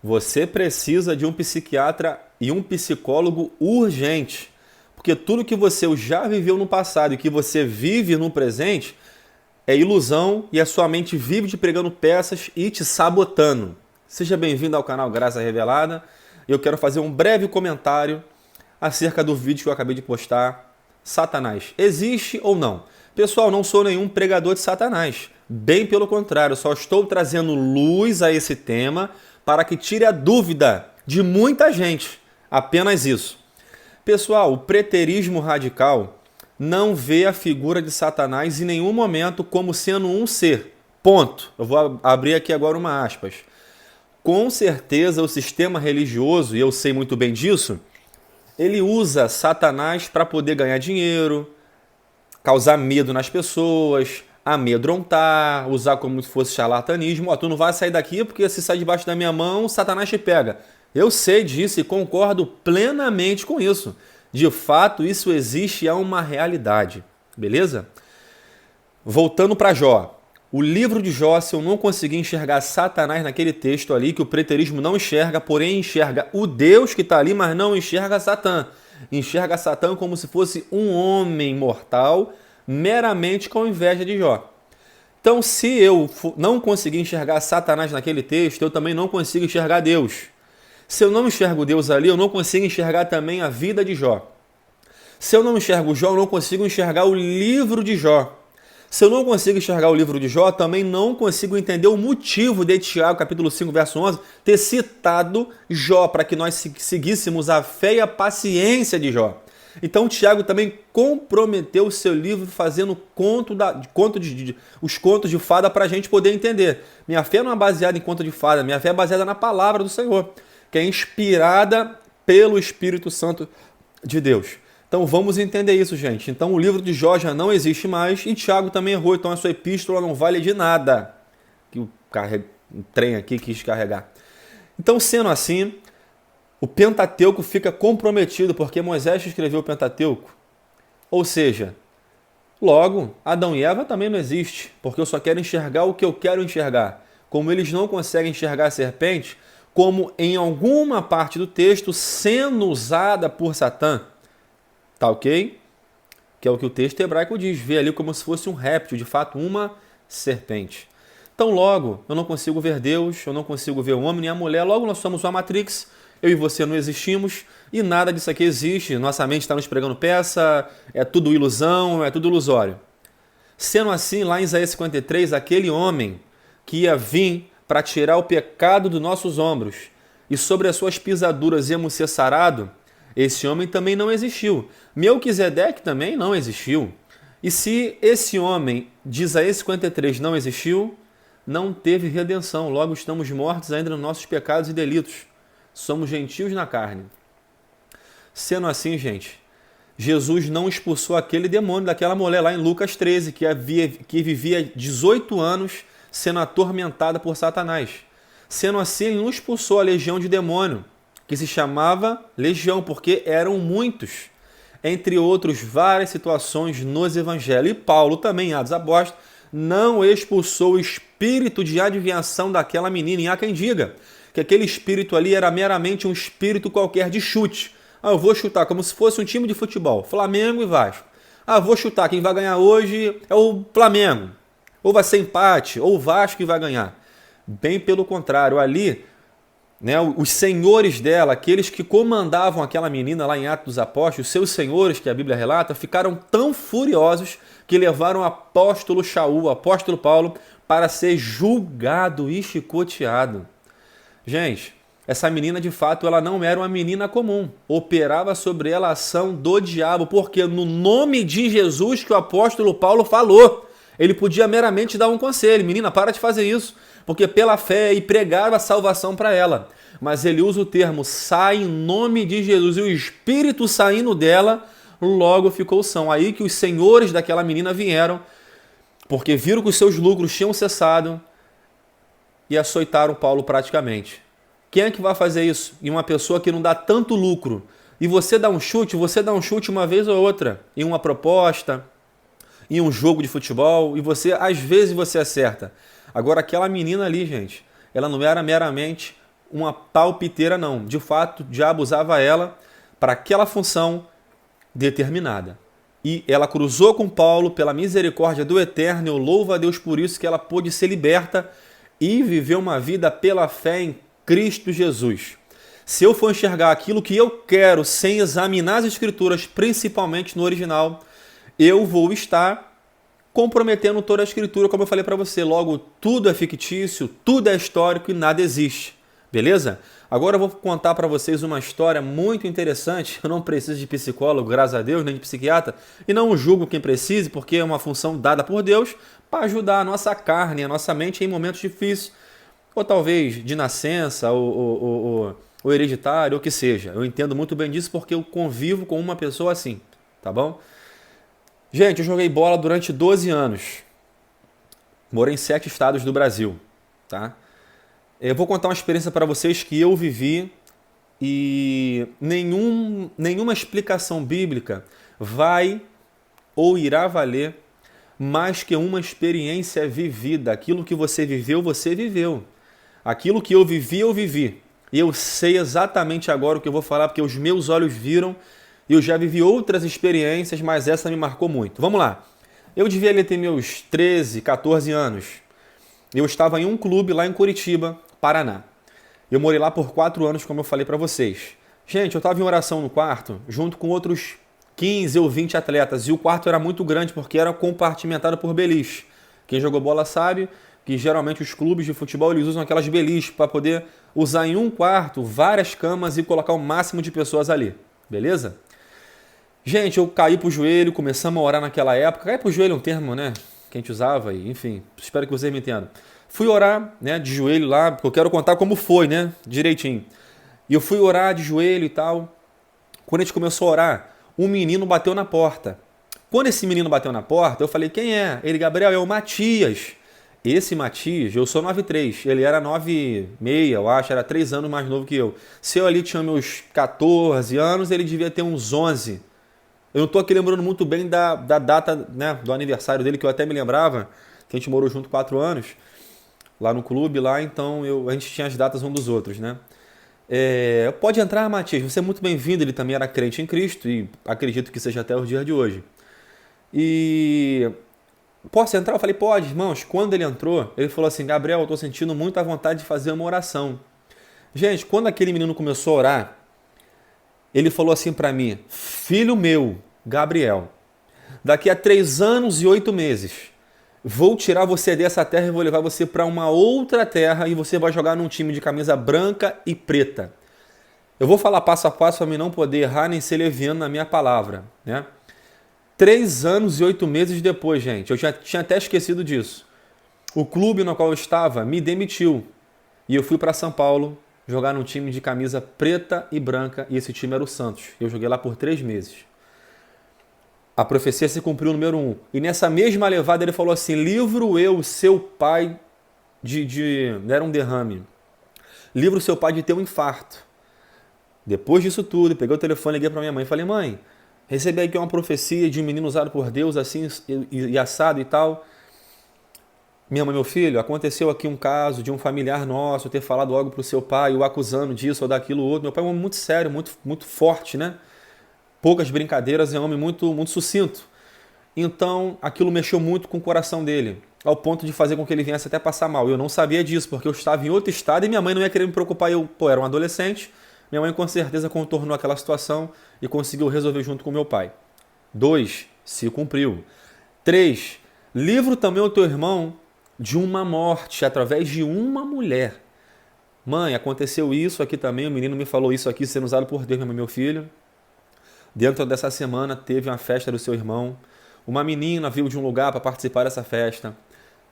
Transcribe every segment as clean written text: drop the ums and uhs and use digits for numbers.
Você precisa de um psiquiatra e um psicólogo urgente. Porque tudo que você já viveu no passado e que você vive no presente é ilusão e a sua mente vive te pregando peças e te sabotando. Seja bem-vindo ao canal Graça Revelada. Eu quero fazer um breve comentário acerca do vídeo que eu acabei de postar. Satanás, existe ou não? Pessoal, não sou nenhum pregador de Satanás. Bem pelo contrário, só estou trazendo luz a esse tema para que tire a dúvida de muita gente. Apenas isso. Pessoal, o preterismo radical não vê a figura de Satanás em nenhum momento como sendo um ser. Ponto. Eu vou abrir aqui agora uma aspas. Com certeza o sistema religioso, e eu sei muito bem disso, ele usa Satanás para poder ganhar dinheiro, causar medo nas pessoas, amedrontar, usar como se fosse charlatanismo. Ó, tu não vai sair daqui porque se sair debaixo da minha mão, Satanás te pega. Eu sei disso e concordo plenamente com isso. De fato, isso existe e é uma realidade. Beleza? Voltando para Jó. O livro de Jó, se eu não conseguir enxergar Satanás naquele texto ali, que o preterismo não enxerga, porém enxerga o Deus que está ali, mas não enxerga Satã. Enxerga Satã como se fosse um homem mortal, meramente com inveja de Jó. Então, se eu não conseguir enxergar Satanás naquele texto, eu também não consigo enxergar Deus. Se eu não enxergo Deus ali, eu não consigo enxergar também a vida de Jó. Se eu não enxergo Jó, eu não consigo enxergar o livro de Jó. Se eu não consigo enxergar o livro de Jó, também não consigo entender o motivo de Tiago, capítulo 5, verso 11, ter citado Jó, para que nós seguíssemos a fé e a paciência de Jó. Então, Tiago também comprometeu o seu livro fazendo os contos de fada para a gente poder entender. Minha fé não é baseada em conto de fada, minha fé é baseada na palavra do Senhor, que é inspirada pelo Espírito Santo de Deus. Então vamos entender isso, gente. Então o livro de Jó já não existe mais e Tiago também errou, então a sua epístola não vale de nada. Que o trem aqui quis carregar. Então, sendo assim, o Pentateuco fica comprometido porque Moisés escreveu o Pentateuco. Ou seja, logo, Adão e Eva também não existe, porque eu só quero enxergar o que eu quero enxergar. Como eles não conseguem enxergar a serpente, como em alguma parte do texto sendo usada por Satã. Tá ok? Que é o que o texto hebraico diz. Vê ali como se fosse um réptil, de fato uma serpente. Então logo, eu não consigo ver Deus, eu não consigo ver o homem nem a mulher. Logo nós somos uma Matrix, eu e você não existimos e nada disso aqui existe. Nossa mente está nos pregando peça, é tudo ilusão, é tudo ilusório. Sendo assim, lá em Isaías 53, aquele homem que ia vir para tirar o pecado dos nossos ombros e sobre as suas pisaduras íamos ser sarado, esse homem também não existiu. Melquisedeque também não existiu. E se esse homem de Isaías 53 não existiu, não teve redenção. Logo estamos mortos ainda nos nossos pecados e delitos. Somos gentios na carne. Sendo assim, gente, Jesus não expulsou aquele demônio daquela mulher lá em Lucas 13, que vivia 18 anos sendo atormentada por Satanás. Sendo assim, ele não expulsou a legião de demônio, que se chamava legião, porque eram muitos, entre outros várias situações nos evangelhos. E Paulo também, em Atos Apóstolos, não expulsou o espírito de adivinhação daquela menina. E há quem diga que aquele espírito ali era meramente um espírito qualquer de chute. Ah, eu vou chutar como se fosse um time de futebol, Flamengo e Vasco. Ah, vou chutar, quem vai ganhar hoje é o Flamengo. Ou vai ser empate, ou o Vasco que vai ganhar. Bem pelo contrário, ali, né, os senhores dela, aqueles que comandavam aquela menina lá em Atos dos Apóstolos, seus senhores, que a Bíblia relata, ficaram tão furiosos que levaram o apóstolo Shaul, o apóstolo Paulo, para ser julgado e chicoteado. Gente, essa menina de fato ela não era uma menina comum, operava sobre ela a ação do diabo, porque no nome de Jesus que o apóstolo Paulo falou, ele podia meramente dar um conselho: menina, para de fazer isso, porque pela fé e pregar a salvação para ela. Mas ele usa o termo sai em nome de Jesus, e o espírito saindo dela logo ficou são. Aí que os senhores daquela menina vieram, porque viram que os seus lucros tinham cessado e açoitaram Paulo praticamente. Quem é que vai fazer isso em uma pessoa que não dá tanto lucro? E você dá um chute uma vez ou outra em uma proposta, em um jogo de futebol, e às vezes você acerta. Agora aquela menina ali, gente, ela não era meramente uma palpiteira, não. De fato, o diabo usava ela para aquela função determinada. E ela cruzou com Paulo pela misericórdia do Eterno. Eu louvo a Deus por isso, que ela pôde ser liberta e viver uma vida pela fé em Cristo Jesus. Se eu for enxergar aquilo que eu quero sem examinar as Escrituras, principalmente no original, eu vou estar comprometendo toda a Escritura, como eu falei para você. Logo, tudo é fictício, tudo é histórico e nada existe. Beleza? Agora eu vou contar para vocês uma história muito interessante. Eu não preciso de psicólogo, graças a Deus, nem de psiquiatra, e não julgo quem precise, porque é uma função dada por Deus para ajudar a nossa carne, a nossa mente em momentos difíceis, ou talvez de nascença, ou hereditário, ou que seja. Eu entendo muito bem disso porque eu convivo com uma pessoa assim, tá bom? Gente, eu joguei bola durante 12 anos. Morei em 7 estados do Brasil, tá? Eu vou contar uma experiência para vocês que eu vivi e nenhuma explicação bíblica vai ou irá valer mais que uma experiência vivida. Aquilo que você viveu, você viveu. Aquilo que eu vivi. E eu sei exatamente agora o que eu vou falar, porque os meus olhos viram e eu já vivi outras experiências, mas essa me marcou muito. Vamos lá. Eu devia ali ter meus 13, 14 anos. Eu estava em um clube lá em Curitiba, Paraná. Eu morei lá por 4 anos, como eu falei para vocês. Gente, eu estava em oração no quarto, junto com outros 15 ou 20 atletas. E o quarto era muito grande, porque era compartimentado por beliche. Quem jogou bola sabe que geralmente os clubes de futebol eles usam aquelas beliches para poder usar em um quarto várias camas e colocar o máximo de pessoas ali. Beleza? Gente, eu caí pro joelho, começamos a orar naquela época. Cair pro joelho é um termo, né? Que a gente usava, e, enfim, espero que vocês me entendam. Fui orar, né, de joelho lá, porque eu quero contar como foi, né? Direitinho. E eu fui orar de joelho e tal. Quando a gente começou a orar, um menino bateu na porta. Quando esse menino bateu na porta, eu falei, quem é? Ele, Gabriel, é o Matias. Esse Matias, eu sou 9'3", ele era 9'6", eu acho, era 3 anos mais novo que eu. Se eu ali tinha meus 14 anos, ele devia ter uns 11. Eu não estou aqui lembrando muito bem da data, né, do aniversário dele, que eu até me lembrava, que a gente morou junto 4 anos, lá no clube, lá, então a gente tinha as datas um dos outros, né? Pode entrar, Matias, você é muito bem-vindo, ele também era crente em Cristo, e acredito que seja até os dias de hoje. E... posso entrar? Eu falei, pode, irmãos. Quando ele entrou, ele falou assim, Gabriel, eu estou sentindo muita vontade de fazer uma oração. Gente, quando aquele menino começou a orar, ele falou assim para mim, filho meu, Gabriel, daqui a 3 anos e 8 meses, vou tirar você dessa terra e vou levar você para uma outra terra e você vai jogar num time de camisa branca e preta. Eu vou falar passo a passo para mim não poder errar nem ser leviano na minha palavra, né? 3 anos e 8 meses depois, gente, eu já tinha até esquecido disso. O clube no qual eu estava me demitiu e eu fui para São Paulo jogar num time de camisa preta e branca e esse time era o Santos. Eu joguei lá por 3 meses. A profecia se cumpriu, número 1. E nessa mesma levada ele falou assim, livro eu, seu pai, não era um derrame, livro seu pai de ter um infarto. Depois disso tudo, peguei o telefone, liguei para minha mãe e falei, mãe, recebi aqui uma profecia de um menino usado por Deus, assim, e assado e tal. Minha mãe, meu filho, aconteceu aqui um caso de um familiar nosso ter falado algo para o seu pai, o acusando disso ou daquilo outro. Meu pai é um homem muito sério, muito forte, né? Poucas brincadeiras, é um homem muito sucinto. Então, aquilo mexeu muito com o coração dele, ao ponto de fazer com que ele viesse até passar mal. Eu não sabia disso, porque eu estava em outro estado e minha mãe não ia querer me preocupar. Eu, era um adolescente, minha mãe com certeza contornou aquela situação e conseguiu resolver junto com meu pai. 2, se cumpriu. 3, livro também o teu irmão de uma morte através de uma mulher. Mãe, aconteceu isso aqui também, o menino me falou isso aqui, sendo usado por Deus, meu filho. Dentro dessa semana teve uma festa do seu irmão. Uma menina veio de um lugar para participar dessa festa.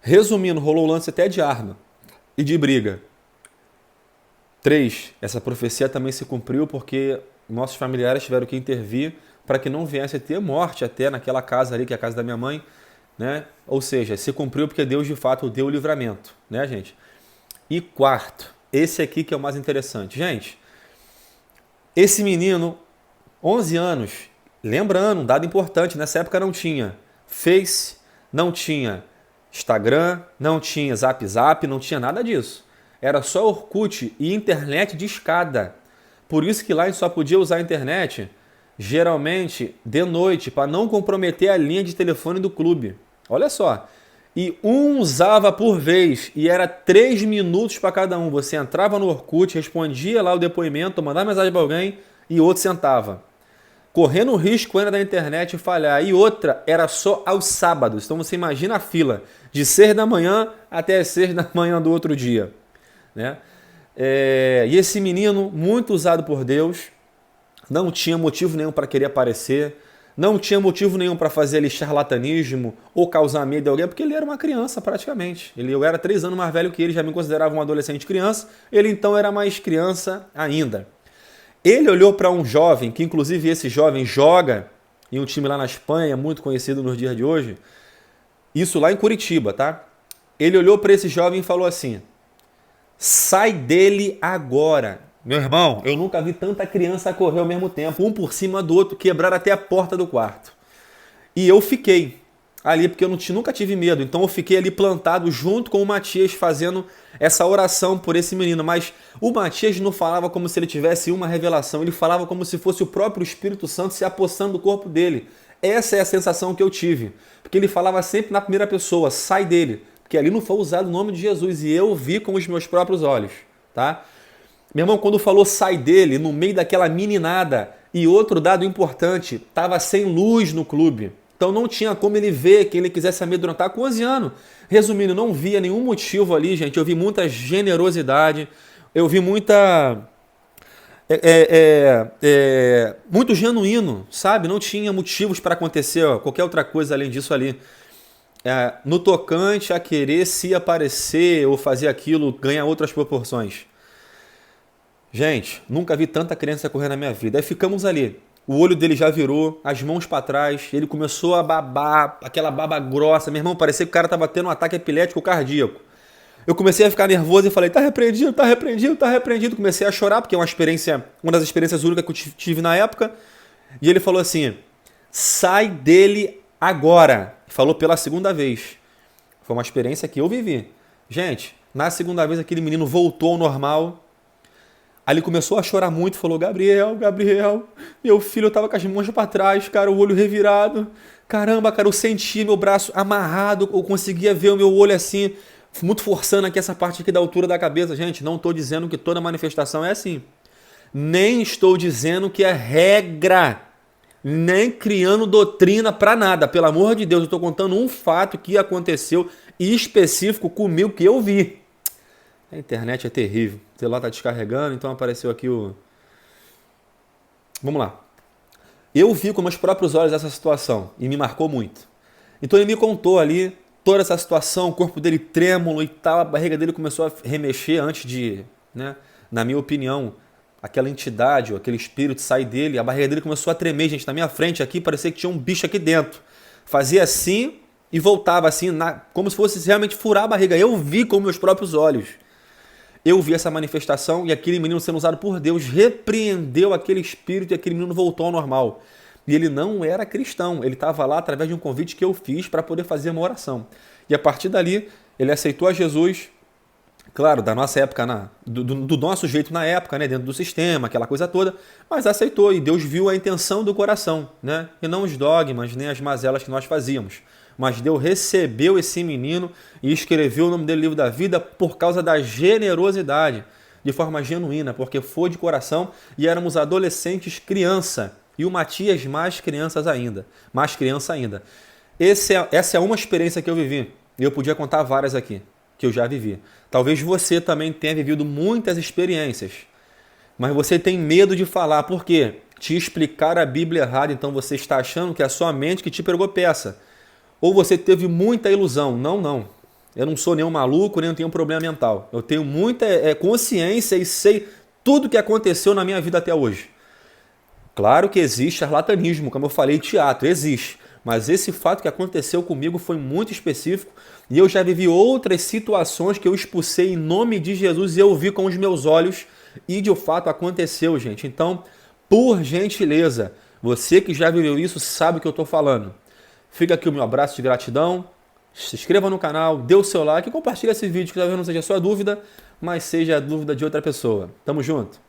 Resumindo, rolou lance até de arma e de briga. 3, essa profecia também se cumpriu porque nossos familiares tiveram que intervir para que não viesse a ter morte até naquela casa ali, que é a casa da minha mãe, né? Ou seja, se cumpriu porque Deus de fato deu o livramento, né, gente? E 4, esse aqui que é o mais interessante. Gente, esse menino, 11 anos, lembrando, um dado importante, nessa época não tinha Face, não tinha Instagram, não tinha Zap, não tinha nada disso. era só Orkut e internet de escada. Por isso que lá a gente só podia usar a internet, geralmente, de noite, para não comprometer a linha de telefone do clube. Olha só. E um usava por vez, e era 3 minutos para cada um. Você entrava no Orkut, respondia lá o depoimento, mandava mensagem para alguém, e outro sentava. Correndo o risco ainda da internet falhar. E outra, era só aos sábados. Então você imagina a fila, de 6 da manhã até as 6 da manhã do outro dia. Né? E esse menino, muito usado por Deus, não tinha motivo nenhum para querer aparecer, não tinha motivo nenhum para fazer ali charlatanismo ou causar medo de alguém, porque ele era uma criança praticamente. Eu era 3 anos mais velho que ele, já me considerava um adolescente criança, ele então era mais criança ainda. Ele olhou para um jovem, que inclusive esse jovem joga em um time lá na Espanha, muito conhecido nos dias de hoje, isso lá em Curitiba, tá? Ele olhou para esse jovem e falou assim: sai dele agora. Meu irmão, eu nunca vi tanta criança correr ao mesmo tempo, um por cima do outro, quebrar até a porta do quarto. E eu fiquei ali, porque eu nunca tive medo. Então eu fiquei ali plantado junto com o Matias, fazendo essa oração por esse menino. Mas o Matias não falava como se ele tivesse uma revelação, ele falava como se fosse o próprio Espírito Santo se apossando do corpo dele. Essa é a sensação que eu tive. Porque ele falava sempre na primeira pessoa: sai dele. Porque ali não foi usado o nome de Jesus, e eu vi com os meus próprios olhos, tá? Meu irmão, quando falou sai dele, no meio daquela meninada, e outro dado importante, estava sem luz no clube. Então não tinha como ele ver que ele quisesse amedrontar com 11 anos. Resumindo, não via nenhum motivo ali, gente. Eu vi muita generosidade, eu vi muita... muito genuíno, sabe? Não tinha motivos para acontecer qualquer outra coisa além disso ali. No tocante a querer se aparecer ou fazer aquilo, ganhar outras proporções. Gente, nunca vi tanta criança correr na minha vida. Aí ficamos ali. O olho dele já virou, as mãos para trás, ele começou a babar, aquela baba grossa. Meu irmão, parecia que o cara estava tendo um ataque epilético cardíaco. Eu comecei a ficar nervoso e falei: tá repreendido, tá repreendido, tá repreendido. Comecei a chorar, porque é uma das experiências únicas que eu tive na época. E ele falou assim: sai dele agora. Falou pela segunda vez. Foi uma experiência que eu vivi. Gente, na segunda vez aquele menino voltou ao normal. Aí ele começou a chorar muito, falou: Gabriel, meu filho, eu tava com as mãos para trás, cara, o olho revirado. Caramba, cara, eu sentia meu braço amarrado, eu conseguia ver o meu olho assim, muito forçando aqui essa parte aqui da altura da cabeça. Gente, não estou dizendo que toda manifestação é assim. Nem estou dizendo que é regra, nem criando doutrina para nada. Pelo amor de Deus, eu estou contando um fato que aconteceu específico comigo, que eu vi. A internet é terrível. O celular está descarregando, então apareceu aqui o... Vamos lá. Eu vi com meus próprios olhos essa situação e me marcou muito. Então ele me contou ali toda essa situação, o corpo dele trêmulo e tal, a barriga dele começou a remexer antes de, né, na minha opinião, aquela entidade ou aquele espírito sair dele. A barriga dele começou a tremer, gente, na minha frente aqui, parecia que tinha um bicho aqui dentro. Fazia assim e voltava assim, como se fosse realmente furar a barriga. Eu vi com meus próprios olhos. Eu vi essa manifestação e aquele menino sendo usado por Deus repreendeu aquele espírito e aquele menino voltou ao normal. E ele não era cristão, ele estava lá através de um convite que eu fiz para poder fazer uma oração. E a partir dali, ele aceitou a Jesus, claro, da nossa época, do nosso jeito na época, né, dentro do sistema, aquela coisa toda, mas aceitou e Deus viu a intenção do coração, né, e não os dogmas, nem as mazelas que nós fazíamos. Mas Deus recebeu esse menino e escreveu o nome dele no livro da vida por causa da generosidade, de forma genuína, porque foi de coração e éramos adolescentes, criança. E o Matias mais criança ainda. Essa é uma experiência que eu vivi. E eu podia contar várias aqui, que eu já vivi. Talvez você também tenha vivido muitas experiências, mas você tem medo de falar. Por quê? Te explicar a Bíblia errada, então você está achando que é a sua mente que te pregou peça. Ou você teve muita ilusão. Não. Eu não sou nenhum maluco, nem tenho um problema mental. Eu tenho muita consciência e sei tudo o que aconteceu na minha vida até hoje. Claro que existe charlatanismo, como eu falei, teatro, existe. Mas esse fato que aconteceu comigo foi muito específico e eu já vivi outras situações que eu expulsei em nome de Jesus e eu vi com os meus olhos e de fato aconteceu, gente. Então, por gentileza, você que já viveu isso sabe o que eu estou falando. Fica aqui o meu abraço de gratidão. Se inscreva no canal, dê o seu like e compartilhe esse vídeo, que talvez não seja a sua dúvida, mas seja a dúvida de outra pessoa. Tamo junto!